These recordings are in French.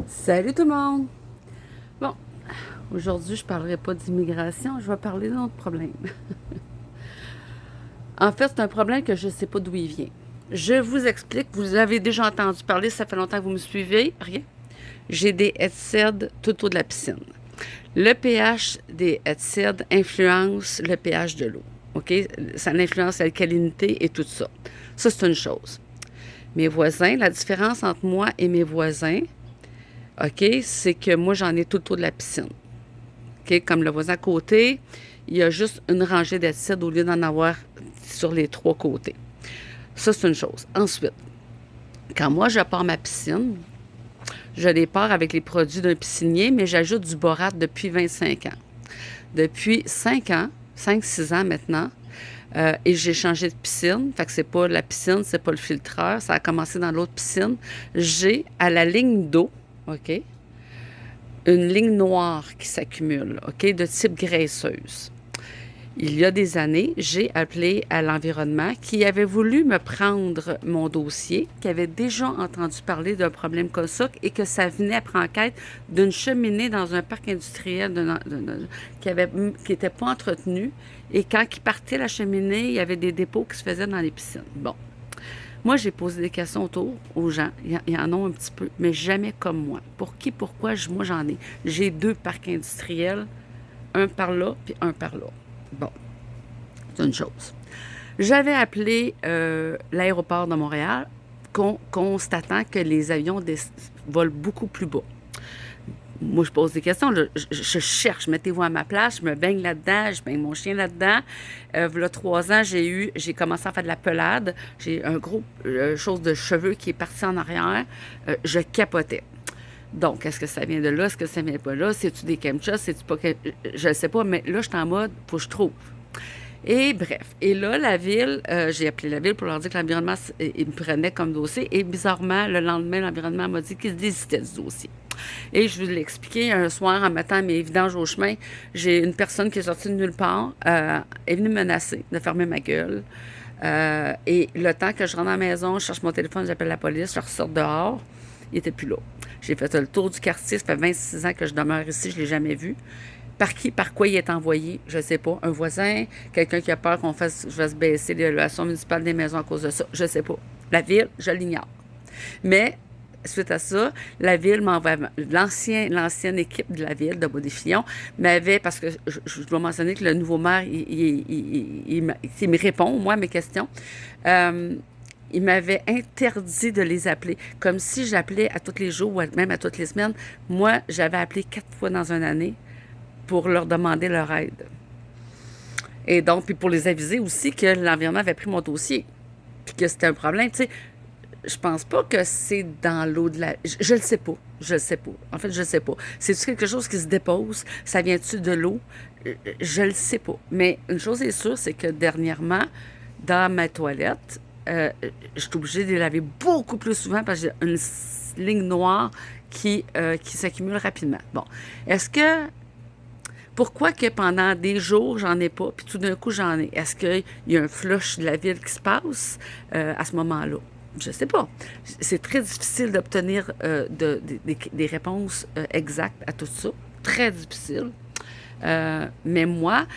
Salut tout le monde! Bon, aujourd'hui, je ne parlerai pas d'immigration, je vais parler d'un autre problème. En fait, c'est un problème que je ne sais pas d'où il vient. Je vous explique, vous avez déjà entendu parler, ça fait longtemps que vous me suivez, rien. J'ai des headsets tout autour de la piscine. Le pH des headsets influence le pH de l'eau. OK? Ça influence l'alcalinité et tout ça. Ça, c'est une chose. Mes voisins, la différence entre moi et mes voisins, OK, c'est que moi, j'en ai tout autour de la piscine. OK, comme le voisin à côté, il y a juste une rangée d'acide au lieu d'en avoir sur les trois côtés. Ça, c'est une chose. Ensuite, quand moi, je pars ma piscine, je départ avec les produits d'un piscinier, mais j'ajoute du borate depuis 25 ans. Depuis 5 ans, 5-6 ans maintenant, et j'ai changé de piscine. Fait que c'est pas la piscine, c'est pas le filtreur. Ça a commencé dans l'autre piscine. J'ai à la ligne d'eau, OK, une ligne noire qui s'accumule, OK, de type graisseuse. Il y a des années, j'ai appelé à l'environnement qui avait voulu me prendre mon dossier, qui avait déjà entendu parler d'un problème comme ça et que ça venait après enquête d'une cheminée dans un parc industriel qui n'était pas entretenu. Et quand il partait la cheminée, il y avait des dépôts qui se faisaient dans les piscines. Bon. Moi, j'ai posé des questions autour aux gens. Il y en a un petit peu, mais jamais comme moi. Pour qui, pourquoi, moi, j'en ai. J'ai deux parcs industriels, un par là, puis un par là. Bon, c'est une chose. J'avais appelé l'aéroport de Montréal, constatant que les avions volent beaucoup plus bas. Moi, je pose des questions. Là. Je cherche. Mettez-vous à ma place. Je me baigne là-dedans. Je baigne mon chien là-dedans. Voilà 3 ans, j'ai commencé à faire de la pelade. J'ai un gros chose de cheveux qui est parti en arrière. Je capotais. Donc, est-ce que ça vient de là? Est-ce que ça vient pas là? C'est-tu des chemtrails? C'est-tu pas... Je ne sais pas, mais là, je suis en mode, faut que je trouve. Et bref. Et là, la ville, j'ai appelé la ville pour leur dire que l'environnement, il me prenait comme dossier. Et bizarrement, le lendemain, l'environnement m'a dit qu'il désistait du dossier. Et je vous l'ai expliqué un soir en mettant mes vidanges au chemin. J'ai une personne qui est sortie de nulle part, est venue me menacer de fermer ma gueule. Et le temps que je rentre à la maison, je cherche mon téléphone, j'appelle la police, je ressors dehors. Il n'était plus là. J'ai fait le tour du quartier. Ça fait 26 ans que je demeure ici. Je ne l'ai jamais vu. Par qui, par quoi il est envoyé, je ne sais pas. Un voisin, quelqu'un qui a peur je fasse baisser l'évaluation municipale des maisons à cause de ça, je ne sais pas. La ville, je l'ignore. Mais, suite à ça, la ville m'envoie, l'ancienne équipe de la ville de Baudéfillon m'avait, parce que je dois mentionner que le nouveau maire, il me répond, moi, à mes questions. Il m'avait interdit de les appeler. Comme si j'appelais à tous les jours ou même à toutes les semaines. Moi, j'avais appelé 4 fois dans une année pour leur demander leur aide. Et donc, puis pour les aviser aussi que l'environnement avait pris mon dossier, puis que c'était un problème. Tu sais, je pense pas que c'est dans l'eau de la... Je le sais pas. Je le sais pas. En fait, je le sais pas. C'est-tu quelque chose qui se dépose? Ça vient-tu de l'eau? Je le sais pas. Mais une chose est sûre, c'est que dernièrement, dans ma toilette, je suis obligée de les laver beaucoup plus souvent parce que j'ai une ligne noire qui s'accumule rapidement. Bon. Est-ce que pourquoi que pendant des jours, j'en ai pas, puis tout d'un coup, j'en ai? Est-ce qu'il y a un flush de la ville qui se passe à ce moment-là? Je ne sais pas. C'est très difficile d'obtenir des réponses exactes à tout ça. Très difficile. Mais moi,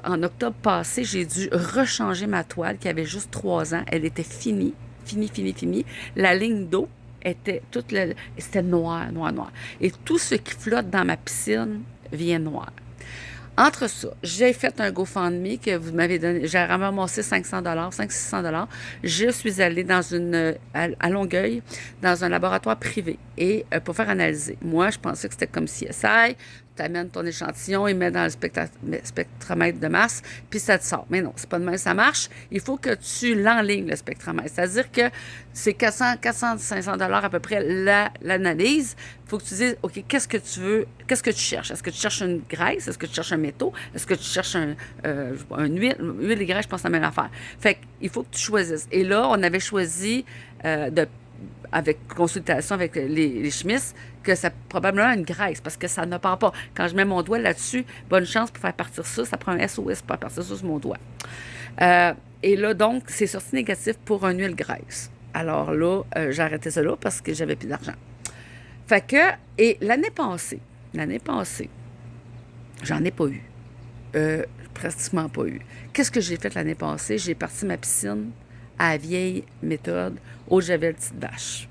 en octobre passé, j'ai dû rechanger ma toile qui avait juste 3 ans. Elle était finie, finie, finie, finie. La ligne d'eau était c'était noir, noir, noir. Et tout ce qui flotte dans ma piscine vient noir. Entre ça, j'ai fait un GoFundMe que vous m'avez donné. J'ai ramassé 500 500-600 Je suis allée à Longueuil, dans un laboratoire privé, et pour faire analyser. Moi, je pensais que c'était comme CSI. Tu amènes ton échantillon, il met dans le spectromètre de masse, puis ça te sort. Mais non, c'est pas de même ça marche. Il faut que tu l'enlignes, le spectromètre. C'est-à-dire que c'est 400-500 à peu près l'analyse. Il faut que tu dises, OK, qu'est-ce que tu veux, qu'est-ce que tu cherches? Est-ce que tu cherches une graisse? Est-ce que tu cherches un métaux? Est-ce que tu cherches une huile? Huile et graisse, je pense que c'est la même affaire. Fait qu'il faut que tu choisisses. Et là, on avait choisi avec consultation avec les chimistes, que c'est probablement une graisse, parce que ça ne part pas. Quand je mets mon doigt là-dessus, bonne chance pour faire partir ça. Ça prend un SOS pour faire partir ça sur mon doigt. Et là, donc, c'est sorti négatif pour une huile graisse. Alors là, j'ai arrêté ça là parce que j'avais plus d'argent. Fait que, et l'année passée, j'en ai pas eu. Pratiquement pas eu. Qu'est-ce que j'ai fait l'année passée? J'ai parti ma piscine à la vieille méthode au javel petite vache.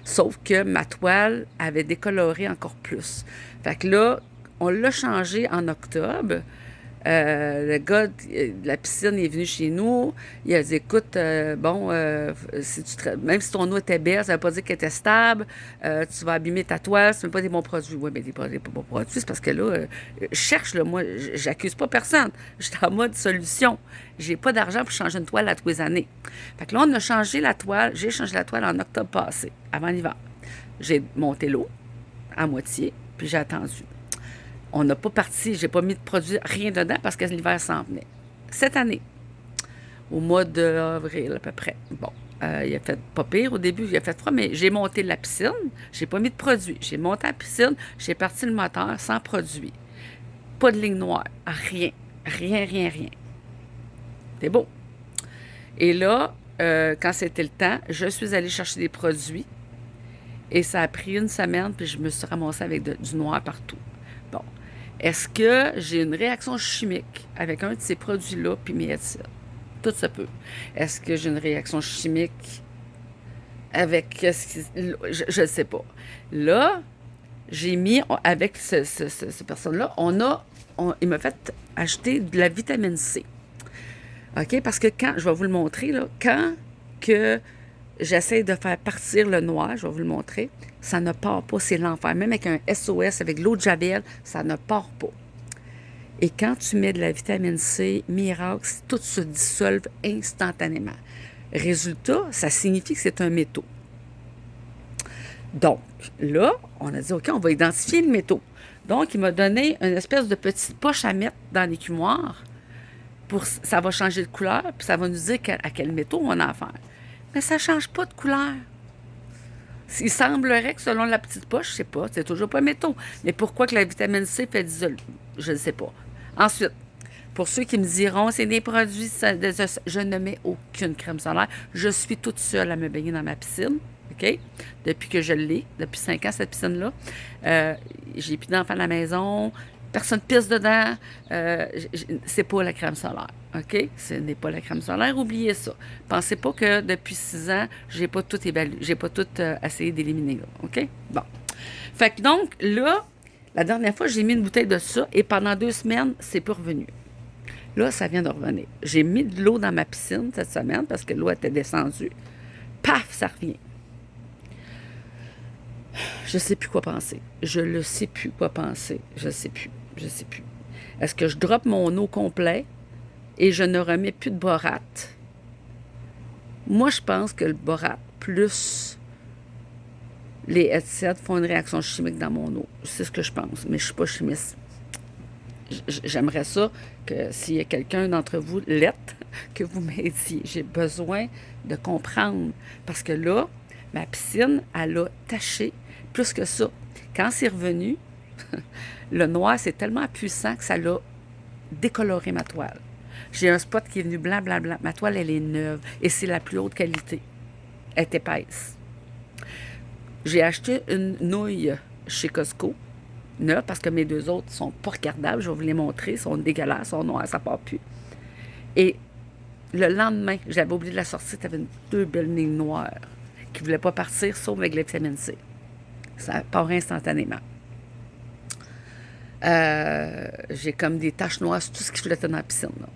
Sauf que ma toile avait décoloré encore plus. Fait que là, on l'a changé en octobre. Le gars de la piscine est venu chez nous. Il a dit, écoute, même si ton eau était belle, ça ne veut pas dire qu'elle était stable. Tu vas abîmer ta toile, ce n'est pas des bons produits. Oui, mais des pas bons produits, c'est parce que là, je cherche, là, moi, j'accuse pas personne. Je suis en mode solution. J'ai pas d'argent pour changer une toile à tous les années. Fait que là, on a changé la toile. J'ai changé la toile en octobre passé, avant l'hiver. J'ai monté l'eau à moitié, puis j'ai attendu. On n'a pas parti, j'ai pas mis de produit, rien dedans parce que l'hiver s'en venait. Cette année, au mois d'avril à peu près, bon, il a fait pas pire au début, il a fait froid, mais j'ai monté la piscine, j'ai pas mis de produit. J'ai monté la piscine, j'ai parti le moteur sans produit. Pas de ligne noire, rien, rien, rien, rien. C'est beau. Et là, quand c'était le temps, je suis allée chercher des produits et ça a pris une semaine, puis je me suis ramassée avec du noir partout. Bon. Est-ce que j'ai une réaction chimique avec un de ces produits-là, puis mes headsets? Tout ça peut. Est-ce que j'ai une réaction chimique avec... Je ne sais pas. Là, j'ai mis, avec cette personne-là, il m'a fait acheter de la vitamine C. OK? Parce que quand, je vais vous le montrer, là, quand que j'essaie de faire partir le noir, je vais vous le montrer, ça ne part pas, c'est l'enfer. Même avec un SOS, avec l'eau de Javel, ça ne part pas. Et quand tu mets de la vitamine C, miracle, tout se dissolve instantanément. Résultat, ça signifie que c'est un métaux. Donc, là, on a dit, OK, on va identifier le métaux. Donc, il m'a donné une espèce de petite poche à mettre dans l'écumoire. Ça va changer de couleur, puis ça va nous dire à quel métaux on a affaire. Mais ça ne change pas de couleur. Il semblerait que selon la petite poche, je ne sais pas, c'est toujours pas métaux. Mais pourquoi que la vitamine C fait dissolver? Je ne sais pas. Ensuite, pour ceux qui me diront, c'est des produits, je ne mets aucune crème solaire. Je suis toute seule à me baigner dans ma piscine, OK? Depuis que je l'ai, depuis 5 ans, cette piscine-là. J'ai plus d'enfants à la maison. Personne pisse dedans. C'est pas la crème solaire. OK? Ce n'est pas la crème solaire. Oubliez ça. Pensez pas que depuis 6 ans, j'ai pas tout évalué. J'ai pas tout essayé d'éliminer. Là, OK? Bon. Fait que donc, là, la dernière fois, j'ai mis une bouteille de ça et pendant 2 semaines, c'est pas revenu. Là, ça vient de revenir. J'ai mis de l'eau dans ma piscine cette semaine parce que l'eau était descendue. Paf, ça revient. Je sais plus quoi penser. Je ne sais plus quoi penser. Je sais plus. Je sais plus. Est-ce que je droppe mon eau complet et je ne remets plus de borate? Moi, je pense que le borate plus les headsets font une réaction chimique dans mon eau. C'est ce que je pense, mais je ne suis pas chimiste. J'aimerais ça que s'il y a quelqu'un d'entre vous, que vous m'aidiez. J'ai besoin de comprendre. Parce que là, ma piscine, elle a taché. Plus que ça, quand c'est revenu, le noir, c'est tellement puissant que ça l'a décoloré ma toile. J'ai un spot qui est venu blanc, blanc, blanc. Ma toile, elle est neuve et c'est la plus haute qualité. Elle est épaisse. J'ai acheté une nouille chez Costco, neuve, parce que mes 2 autres sont pas regardables. Je vais vous les montrer. Ils sont dégueulasses, sont noirs, ça part plus. Et le lendemain, j'avais oublié de la sortir, tu avais 2 belles lignes noires qui ne voulaient pas partir, sauf avec la vitamine C. Ça part instantanément. J'ai comme des taches noires sur tout ce qui flottait dans la piscine. Là.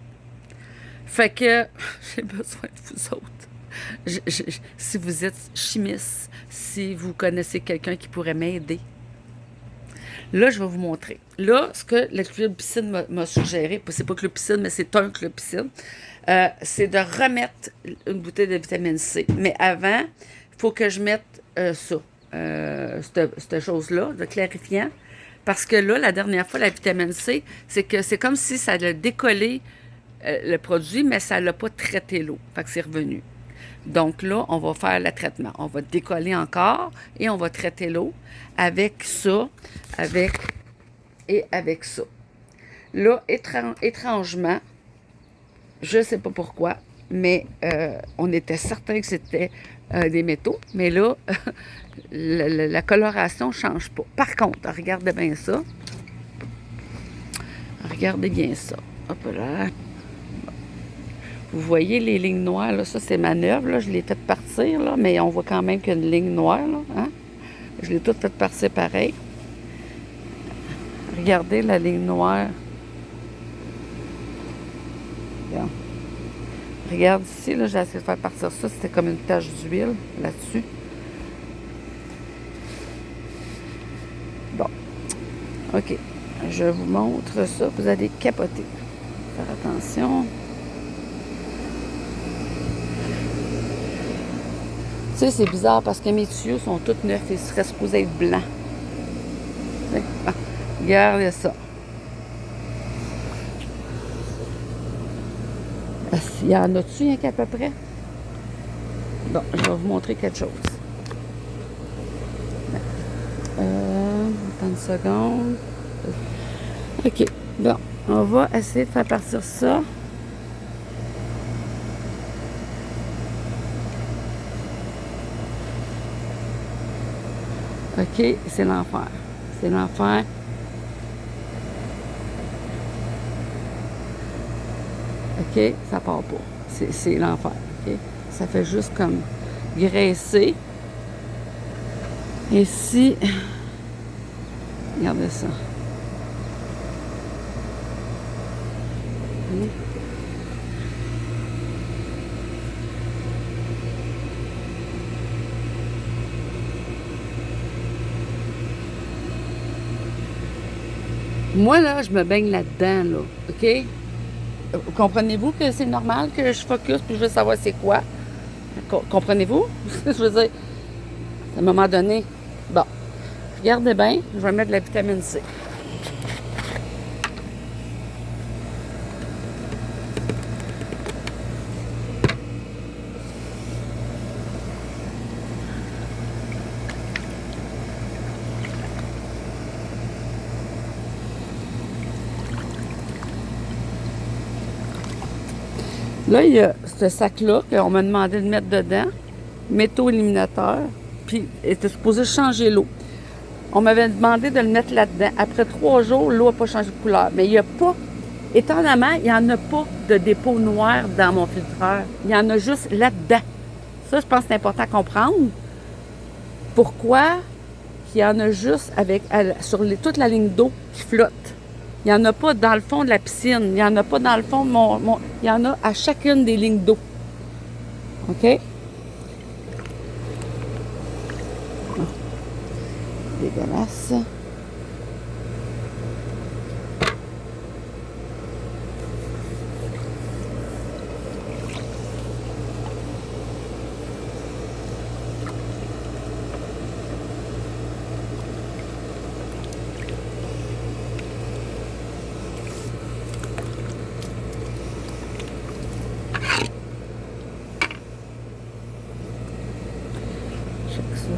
Fait que j'ai besoin de vous autres. Si vous êtes chimiste, si vous connaissez quelqu'un qui pourrait m'aider, là, je vais vous montrer. Là, ce que le club piscine m'a suggéré, c'est pas club piscine, mais c'est un club piscine, c'est de remettre une bouteille de vitamine C. Mais avant, il faut que je mette ça. Cette chose-là, de clarifiant. Parce que là, la dernière fois, la vitamine C, c'est que c'est comme si ça allait décoller le produit, mais ça ne l'a pas traité l'eau. Fait que c'est revenu. Donc là, on va faire le traitement. On va décoller encore et on va traiter l'eau avec ça, avec ça. Là, étrangement, je ne sais pas pourquoi, mais on était certain que c'était des métaux, mais là, la coloration ne change pas. Par contre, regardez bien ça. Regardez bien ça. Hop là. Vous voyez les lignes noires, là, ça c'est ma neuve, là, je l'ai fait partir, là, mais on voit quand même qu'il y a une ligne noire, là, hein? Je l'ai toute fait partir pareil. Regardez la ligne noire. Regarde. Regarde ici, là, j'ai essayé de faire partir ça, c'était comme une tache d'huile là-dessus. Bon, OK. Je vous montre ça, vous allez capoter. Faire attention. Tu sais, c'est bizarre parce que mes tuyaux sont tous neufs et ils seraient supposés être blancs. Ah, regardez ça. Il y en a-tu, rien qu'à peu près? Bon, je vais vous montrer quelque chose. Attends une seconde. OK. Bon, on va essayer de faire partir ça. OK, c'est l'enfer. C'est l'enfer. OK, ça part pas. C'est l'enfer. OK? Ça fait juste comme graisser. Et si... Regardez ça. Moi, là, je me baigne là-dedans, là. OK? Comprenez-vous que c'est normal que je focus puis je veux savoir c'est quoi? Comprenez-vous? Je veux dire, à un moment donné, bon, regardez bien, je vais mettre de la vitamine C. Là, il y a ce sac-là qu'on m'a demandé de mettre dedans, métaux éliminateur, puis était supposé changer l'eau. On m'avait demandé de le mettre là-dedans. Après 3 jours, l'eau n'a pas changé de couleur. Mais il n'y a pas, étonnamment, il n'y en a pas de dépôt noir dans mon filtreur. Il y en a juste là-dedans. Ça, je pense que c'est important à comprendre. Pourquoi il y en a juste sur toute la ligne d'eau qui flotte? Il n'y en a pas dans le fond de la piscine. Il n'y en a pas dans le fond de mon... Il y en a à chacune des lignes d'eau. OK? Dégueulasse. Check ça.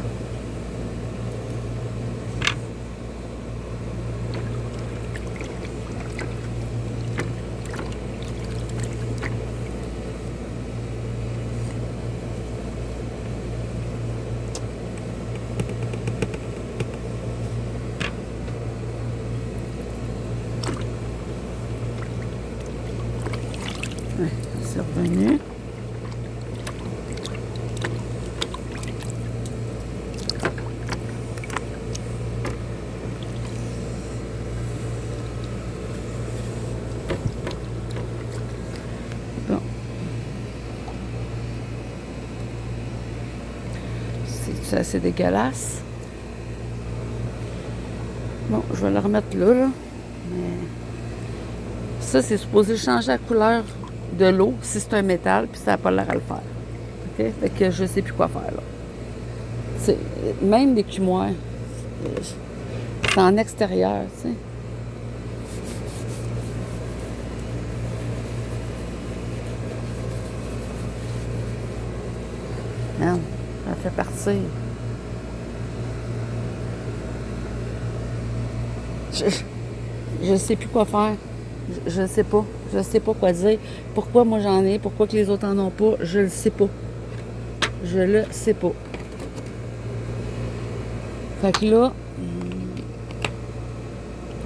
Ouais, c'est revenu. Bon. C'est assez dégueulasse. Bon, je vais le remettre là. Mais ça, c'est supposé changer la couleur de l'eau si c'est un métal, puis ça n'a pas l'air à le faire. OK? Fait que je ne sais plus quoi faire, là. Même les cumoirs, c'est en extérieur, tu sais. Merde, ça fait partir. Je ne sais plus quoi faire. Je ne sais pas. Je ne sais pas quoi dire. Pourquoi moi j'en ai, pourquoi que les autres en ont pas, je ne sais pas. Je le sais pas. Fait que là,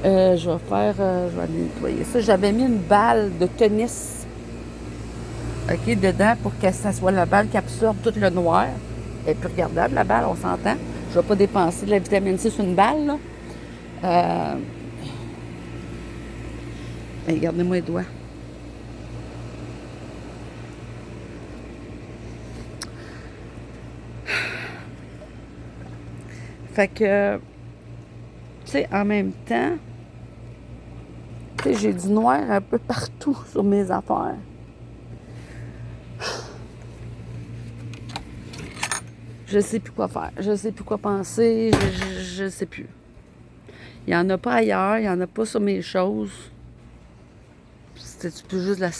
je vais nettoyer ça. J'avais mis une balle de tennis, OK, dedans pour que ça soit la balle qui absorbe tout le noir. Elle est plus regardable, la balle, on s'entend. Je vais pas dépenser de la vitamine C sur une balle, là. Regardez-moi les doigts. Fait que, tu sais, en même temps, tu sais, j'ai du noir un peu partout sur mes affaires. Je sais plus quoi faire. Je sais plus quoi penser. Je sais plus. Il n'y en a pas ailleurs. Il n'y en a pas sur mes choses. Tu peux juste la